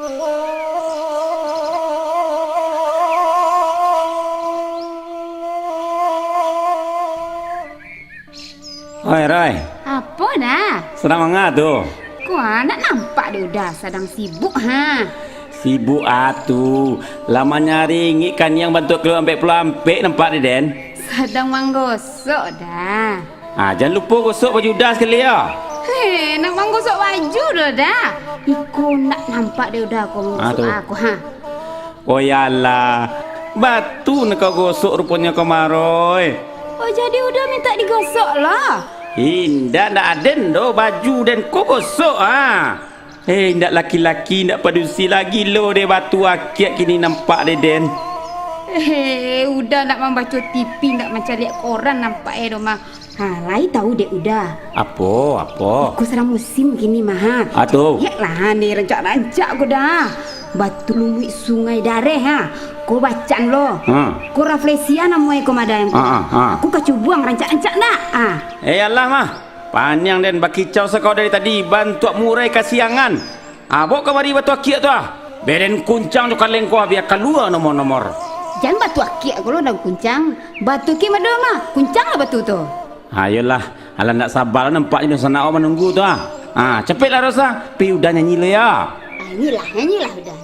Oi Roy, Apa dah? senang mangga tu. Kau nak nampak dia dah sedang sibuk ha. Sibuk atu. Lama nyari ikan yang bantu keluar ampek-pelampek nampak dia Den. Sedang menggosok dah. Jangan lupa gosok baju dah sekali ya. Hei, nak menggosok baju dah. Iko nak nampak dia dah kau menggosok tu. aku ha. Oh yalah. Batu nak kau gosok rupanya kau Maroy. Oh jadi udah minta digosok lah. Indah ndak aden do baju dan kau gosok ndak laki-laki ndak padusi lagi lo de batu akiat kini nampak de Den. Udah nak membaca TV nak macam lihat koran nampak rumah. Lain tahu dek udah. Apa? Aku sedang musim gini mah. Tu. Yaklah ni rancak-rancak aku dah. Batu lumik sungai dareh ha. Kau bacaan lo. Kau refleksi namanya kau madam. Aku kacau buang rancak-rancak nak. Allah mah. Panjang dan bakicau sekau dari tadi bantu murai kasiangan. Bawa kemari batu akiat tu Beren kuncang tu kaleng kau biar keluar nomor-nomor. Jangan batu akiat aku lo dah kuncang. Batu ki madam mah. Kuncang lah batu tu. Ayolah, ala nak sabar nampak ni sana awak menunggu tu Cepatlah Rosa. Pi udah nyanyi le ya. Nyanyilah udah.